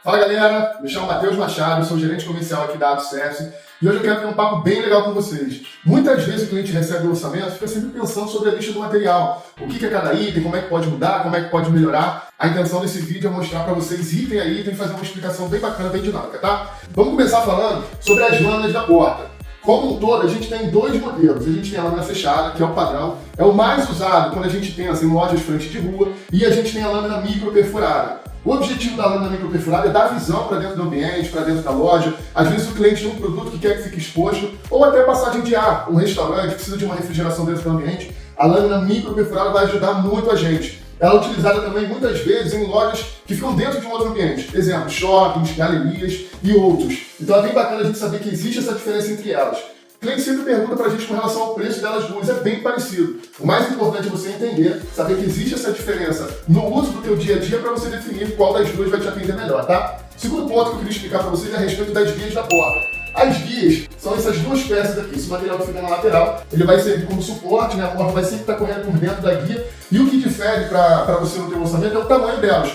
Fala galera, me chamo Matheus Machado, sou gerente comercial aqui da AtoService e hoje eu quero ter um papo bem legal com vocês. Muitas vezes o cliente recebe o orçamento e fica sempre pensando sobre a lista do material, o que é cada item, como é que pode mudar, como é que pode melhorar. A intenção desse vídeo é mostrar para vocês item a item e fazer uma explicação bem bacana, bem dinâmica, tá? Vamos começar falando sobre as lâminas da porta. Como um todo, a gente tem dois modelos. A gente tem a lâmina fechada, que é o padrão, é o mais usado quando a gente pensa em lojas de frente de rua, e a gente tem a lâmina micro perfurada. O objetivo da lâmina micro perfurada é dar visão para dentro do ambiente, para dentro da loja. Às vezes o cliente tem um produto que quer que fique exposto, ou até passagem de ar. Um restaurante precisa de uma refrigeração dentro do ambiente. A lâmina micro perfurada vai ajudar muito a gente. Ela é utilizada também muitas vezes em lojas que ficam dentro de um outro ambiente. Exemplo, shoppings, galerias e outros. Então é bem bacana a gente saber que existe essa diferença entre elas. O cliente sempre pergunta pra gente com relação ao preço delas duas, é bem parecido. O mais importante é você entender, saber que existe essa diferença no uso do teu dia a dia para você definir qual das duas vai te atender melhor, tá? Segundo ponto que eu queria explicar para vocês é a respeito das guias da porta. As guias são essas duas peças aqui. Esse material que fica na lateral, ele vai servir como suporte, né? A porta vai sempre estar correndo por dentro da guia. E o que difere para você no teu orçamento é o tamanho delas.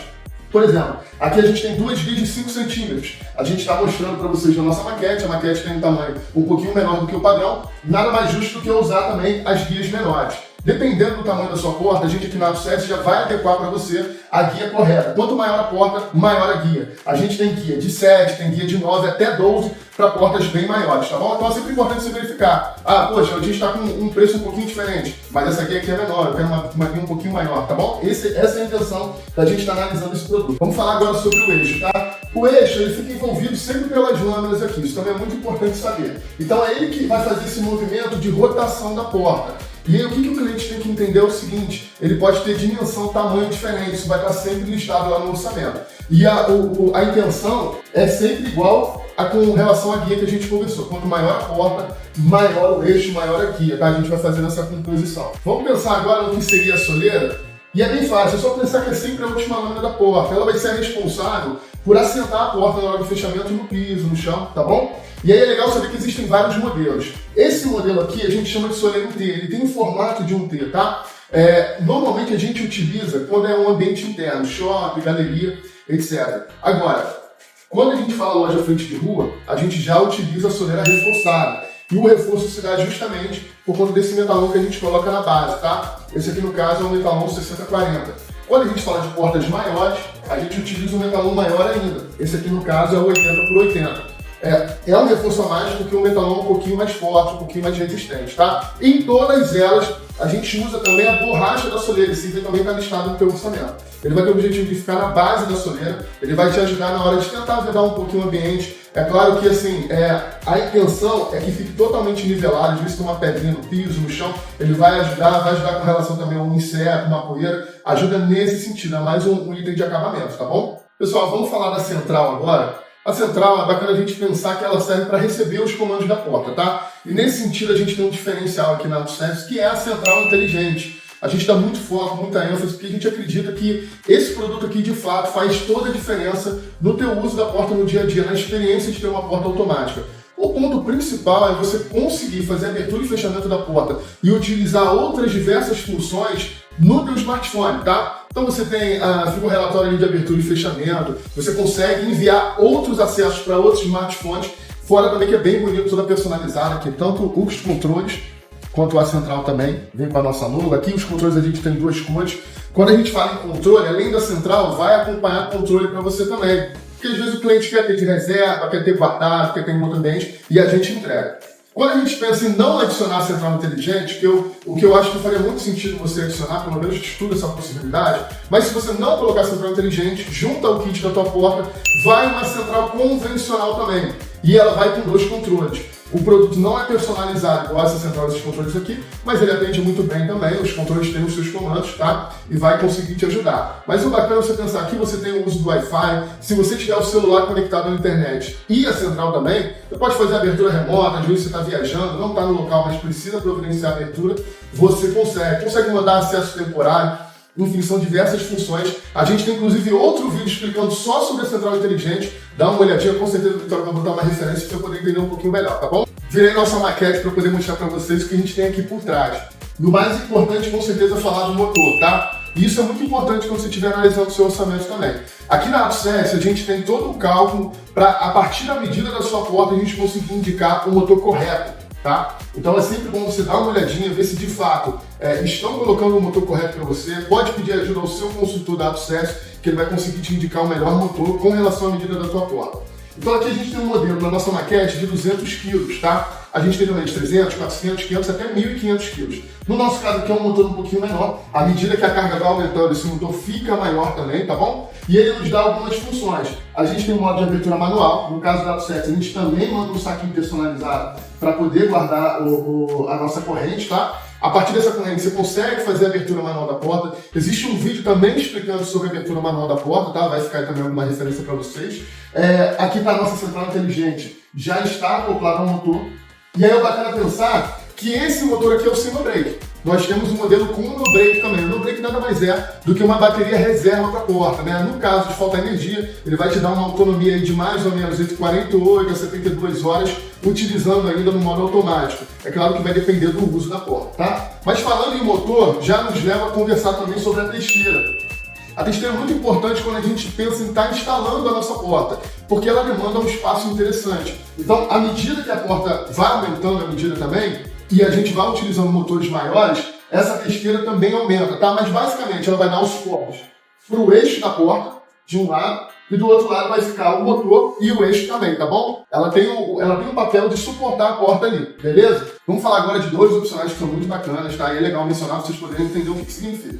Por exemplo, aqui a gente tem duas guias de 5 centímetros. A gente está mostrando para vocês na nossa maquete. A maquete tem um tamanho um pouquinho menor do que o padrão. Nada mais justo do que usar também as guias menores. Dependendo do tamanho da sua porta, a gente aqui na AtoService já vai adequar para você a guia correta. Quanto maior a porta, maior a guia. A gente tem guia de 7, tem guia de 9 até 12 para portas bem maiores, tá bom? Então é sempre importante você verificar. Ah, poxa, a gente está com um preço um pouquinho diferente, mas essa guia aqui é menor, eu quero uma guia um pouquinho maior, tá bom? Essa é a intenção da gente estar analisando esse produto. Vamos falar agora sobre o eixo, tá? O eixo, ele fica envolvido sempre pelas lâminas aqui, isso também é muito importante saber. Então é ele que vai fazer esse movimento de rotação da porta. E aí o que o cliente tem que entender é o seguinte, ele pode ter dimensão, tamanho diferente, isso vai estar sempre listado lá no orçamento. E a intenção é sempre igual com relação à guia que a gente conversou. Quanto maior a porta, maior o eixo, maior a guia, tá? A gente vai fazer essa composição. Vamos pensar agora no que seria a soleira? E é bem fácil, é só pensar que é sempre a última lâmina da porta. Ela vai ser responsável por assentar a porta na hora do fechamento no piso, no chão, tá bom? E aí é legal saber que existem vários modelos. Esse modelo aqui a gente chama de soleira em T, ele tem o formato de um T, tá? Normalmente a gente utiliza quando é um ambiente interno, shopping, galeria, etc. Agora, quando a gente fala loja frente de rua, a gente já utiliza a soleira reforçada. E o reforço se dá justamente por conta desse metalon que a gente coloca na base, tá? Esse aqui no caso é um metalon 6040. Quando a gente fala de portas maiores, a gente utiliza um metalon maior ainda. Esse aqui no caso é o 80 por 80. É um reforço a mais porque o metalon é um pouquinho mais forte, um pouquinho mais resistente, tá? Em todas elas, a gente usa também a borracha da soleira, esse item também está listado no teu orçamento. Ele vai ter o objetivo de ficar na base da soleira, ele vai te ajudar na hora de tentar vedar um pouquinho o ambiente. É claro que assim, a intenção é que fique totalmente nivelado, às vezes tem uma pedrinha no piso, no chão, ele vai ajudar com relação também a um inseto, uma poeira, ajuda nesse sentido, é mais um item de acabamento, tá bom? Pessoal, vamos falar da central agora. A central é bacana a gente pensar que ela serve para receber os comandos da porta, tá? E nesse sentido a gente tem um diferencial aqui na AtoService, que é a central inteligente. A gente dá muito foco, muita ênfase, porque a gente acredita que esse produto aqui de fato faz toda a diferença no teu uso da porta no dia a dia, na experiência de ter uma porta automática. O ponto principal é você conseguir fazer a abertura e fechamento da porta e utilizar outras diversas funções no teu smartphone, tá? Então você tem fica o relatório ali de abertura e fechamento, você consegue enviar outros acessos para outros smartphones, fora também que é bem bonito, toda personalizada aqui, tanto os controles quanto a central também, vem com a nossa logo. Aqui os controles a gente tem duas cores. Quando a gente fala em controle, além da central, vai acompanhar controle para você também. Porque às vezes o cliente quer ter de reserva, quer ter guardado, quer ter em outro ambiente, e a gente entrega. Quando a gente pensa em não adicionar a central inteligente, o que eu acho que faria muito sentido você adicionar, pelo menos estuda essa possibilidade, mas se você não colocar a central inteligente, junto ao kit da tua porta, vai uma central convencional também. E ela vai com dois controles. O produto não é personalizado igual essa central desses controles aqui, mas ele atende muito bem também, os controles têm os seus comandos, tá? E vai conseguir te ajudar. Mas o bacana é você pensar que você tem o uso do Wi-Fi, se você tiver o celular conectado na internet e a central também, você pode fazer a abertura remota, às vezes você está viajando, não está no local, mas precisa providenciar a abertura, você consegue mandar acesso temporário. Enfim, são diversas funções. A gente tem inclusive outro vídeo explicando só sobre a central inteligente. Dá uma olhadinha, com certeza o Vitor vai botar uma referência para eu poder entender um pouquinho melhor, tá bom? Virei nossa maquete para poder mostrar para vocês o que a gente tem aqui por trás. E o mais importante, com certeza, é falar do motor, tá? E isso é muito importante quando você estiver analisando o seu orçamento também. Aqui na AutoSense a gente tem todo o cálculo para, a partir da medida da sua porta, a gente conseguir indicar o motor correto, tá? Então é sempre bom você dar uma olhadinha, ver se de fato estão colocando o motor correto para você. Pode pedir ajuda ao seu consultor da AutoSense, que ele vai conseguir te indicar o melhor motor com relação à medida da tua porta. Então aqui a gente tem um modelo na nossa maquete de 200 kg, tá? A gente tem também de 300, 400, 500, até 1.500 kg. No nosso caso aqui é um motor um pouquinho menor. À medida que a carga vai aumentando, esse motor fica maior também, tá bom? E ele nos dá algumas funções. A gente tem um modo de abertura manual. No caso da AutoSense, a gente também manda um saquinho personalizado para poder guardar a nossa corrente, tá? A partir dessa corrente você consegue fazer a abertura manual da porta. Existe um vídeo também explicando sobre a abertura manual da porta, tá? Vai ficar aí também alguma referência para vocês. Aqui para a nossa central inteligente já está acoplado ao motor. E aí é bacana pensar que esse motor aqui é o Sino-Brake. Nós temos um modelo com um no-brake também. O no-brake nada mais é do que uma bateria reserva para a porta, né? No caso de faltar energia, ele vai te dar uma autonomia aí de mais ou menos entre 48 a 72 horas, utilizando ainda no modo automático. É claro que vai depender do uso da porta, tá? Mas falando em motor, já nos leva a conversar também sobre a testeira. A testeira é muito importante quando a gente pensa em estar instalando a nossa porta, porque ela demanda um espaço interessante. Então, à medida que a porta vai aumentando a medida também, e a gente vai utilizando motores maiores, essa testeira também aumenta, tá? Mas basicamente ela vai dar os suportes para o eixo da porta, de um lado, e do outro lado vai ficar o motor e o eixo também, tá bom? Ela tem o papel de suportar a porta ali, beleza? Vamos falar agora de dois opcionais que são muito bacanas, tá? E é legal mencionar para vocês poderem entender o que significa.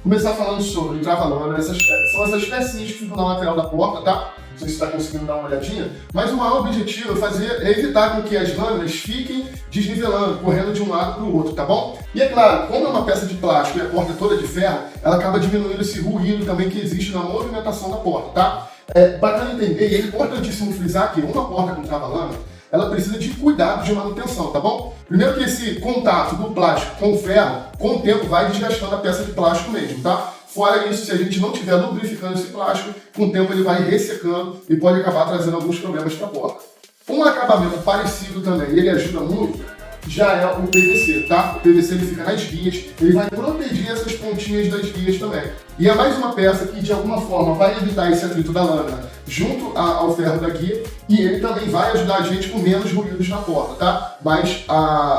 Começar falando sobre o trava-lâmina, são essas pecinhas que ficam na lateral da porta, tá? Não sei se você está conseguindo dar uma olhadinha, mas o maior objetivo é evitar com que as lâminas fiquem desnivelando, correndo de um lado para o outro, tá bom? E é claro, como é uma peça de plástico e a porta é toda de ferro, ela acaba diminuindo esse ruído também que existe na movimentação da porta, tá? É bacana entender e é importantíssimo frisar que uma porta com trava-lâmina, ela precisa de cuidado de manutenção, tá bom? Primeiro que esse contato do plástico com o ferro, com o tempo vai desgastando a peça de plástico mesmo, tá? Fora isso, se a gente não estiver lubrificando esse plástico, com o tempo ele vai ressecando e pode acabar trazendo alguns problemas para a porta. Um acabamento parecido também, e ele ajuda muito, já é o PVC, tá? O PVC ele fica nas guias, ele vai proteger essas pontinhas das guias também. E é mais uma peça que de alguma forma vai evitar esse atrito da lâmina junto ao ferro da guia e ele também vai ajudar a gente com menos ruídos na porta, tá? Mas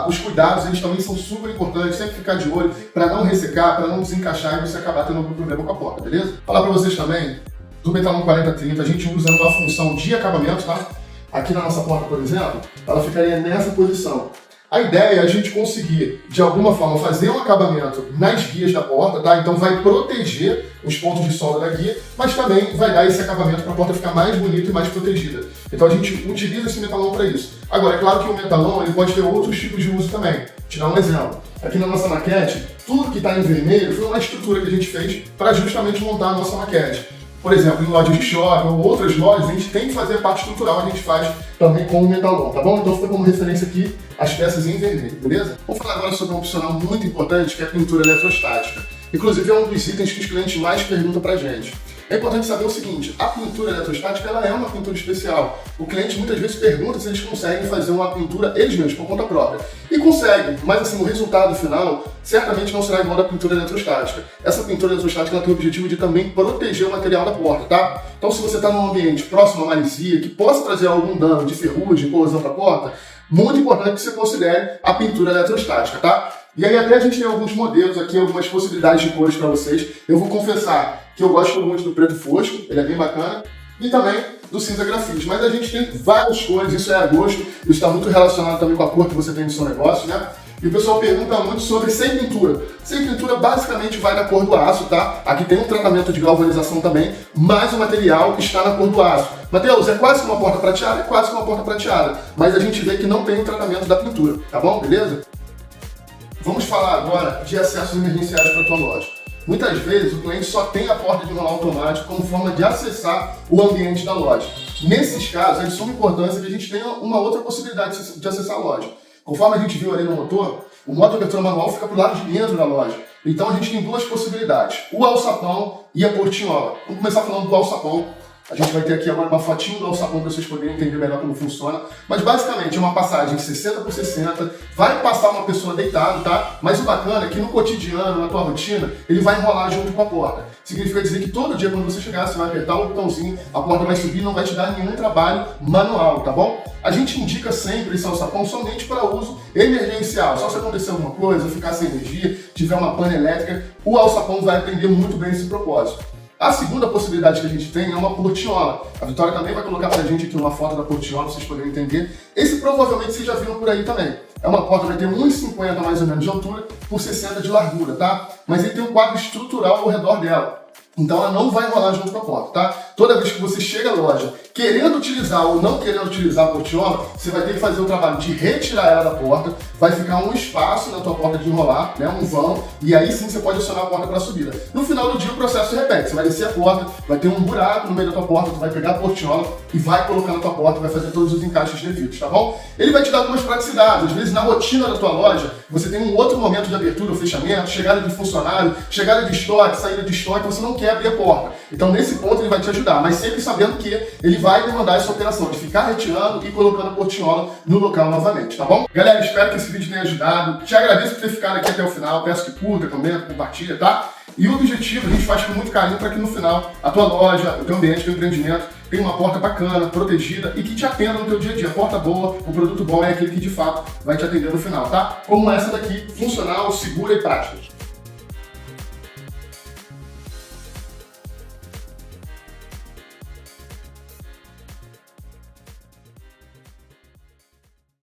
os cuidados eles também são super importantes, sempre ficar de olho para não ressecar, para não desencaixar e você acabar tendo algum problema com a porta, beleza? Falar para vocês também do Metalon 4030, a gente usa uma função de acabamento, tá? Aqui na nossa porta, por exemplo, ela ficaria nessa posição. A ideia é a gente conseguir, de alguma forma, fazer um acabamento nas guias da porta, tá? Então vai proteger os pontos de solda da guia, mas também vai dar esse acabamento para a porta ficar mais bonita e mais protegida. Então a gente utiliza esse metalon para isso. Agora, é claro que o metalon ele pode ter outros tipos de uso também. Vou te dar um exemplo. Aqui na nossa maquete, tudo que está em vermelho foi uma estrutura que a gente fez para justamente montar a nossa maquete. Por exemplo, em lojas de shopping ou outras lojas, a gente tem que fazer a parte estrutural, a gente faz também com o metalon, tá bom? Então fica como referência aqui as peças em vermelho, beleza? Vamos falar agora sobre um opcional muito importante, que é a pintura eletrostática. Inclusive é um dos itens que os clientes mais perguntam pra gente. É importante saber o seguinte, a pintura eletrostática ela é uma pintura especial. O cliente muitas vezes pergunta se eles conseguem fazer uma pintura eles mesmos, por conta própria. E conseguem, mas assim, o resultado final certamente não será igual da pintura eletrostática. Essa pintura eletrostática ela tem o objetivo de também proteger o material da porta, tá? Então se você está num ambiente próximo à maresia, que possa trazer algum dano de ferrugem, corrosão para a porta, muito importante que você considere a pintura eletrostática, tá? E aí até a gente tem alguns modelos aqui, algumas possibilidades de cores para vocês. Eu vou confessar que eu gosto muito do preto fosco, ele é bem bacana, e também do cinza grafite. Mas a gente tem várias cores, isso é a gosto, isso está muito relacionado também com a cor que você tem no seu negócio, né? E o pessoal pergunta muito sobre sem pintura. Sem pintura basicamente vai na cor do aço, tá? Aqui tem um tratamento de galvanização também, mas o material está na cor do aço. Mateus, é quase que uma porta prateada? É quase que uma porta prateada. Mas a gente vê que não tem o tratamento da pintura, tá bom? Beleza? Vamos falar agora de acessos emergenciais para a tua loja. Muitas vezes o cliente só tem a porta de enrolar automático como forma de acessar o ambiente da loja. Nesses casos, é de suma importância que a gente tenha uma outra possibilidade de acessar a loja. Conforme a gente viu ali no motor, o modo de abertura manual fica para o lado de dentro da loja. Então a gente tem duas possibilidades, o alçapão e a portinhola. Vamos começar falando do alçapão. A gente vai ter aqui agora uma fotinho do alçapão para vocês poderem entender melhor como funciona. Mas basicamente é uma passagem 60 por 60, vai passar uma pessoa deitada, tá? Mas o bacana é que no cotidiano, na tua rotina, ele vai enrolar junto com a porta. Significa dizer que todo dia quando você chegar, você vai apertar um botãozinho, a porta vai subir, não vai te dar nenhum trabalho manual, tá bom? A gente indica sempre esse alçapão somente para uso emergencial. Só se acontecer alguma coisa, ficar sem energia, tiver uma pane elétrica, o alçapão vai atender muito bem esse propósito. A segunda possibilidade que a gente tem é uma portiola. A Vitória também vai colocar pra gente aqui uma foto da portiola pra vocês poderem entender. Esse provavelmente vocês já viram por aí também. É uma porta que vai ter 1,50 mais ou menos de altura por 60 de largura, tá? Mas ele tem um quadro estrutural ao redor dela. Então ela não vai enrolar junto com a porta, tá? Toda vez que você chega à loja querendo utilizar ou não querendo utilizar a portiola, você vai ter que fazer o trabalho de retirar ela da porta, vai ficar um espaço na tua porta de enrolar, né, um vão, e aí sim você pode acionar a porta para subida. No final do dia o processo se repete, você vai descer a porta, vai ter um buraco no meio da tua porta, tu vai pegar a portiola e vai colocar na tua porta, vai fazer todos os encaixes devidos, tá bom? Ele vai te dar algumas praticidades, às vezes na rotina da tua loja, você tem um outro momento de abertura ou fechamento, chegada de funcionário, chegada de estoque, saída de estoque, você não quer abrir a porta. Então nesse ponto ele vai te ajudar, mas sempre sabendo que ele vai demandar essa operação de ficar retirando e colocando a portiola no local novamente, tá bom? Galera, espero que esse vídeo tenha ajudado. Te agradeço por ter ficado aqui até o final. Peço que curta, comenta, compartilha, tá? E o objetivo a gente faz com muito carinho para que no final a tua loja, o teu ambiente, o teu empreendimento tenha uma porta bacana, protegida e que te atenda no teu dia a dia. Porta boa, o produto bom é aquele que de fato vai te atender no final, tá? Como essa daqui, funcional, segura e prática.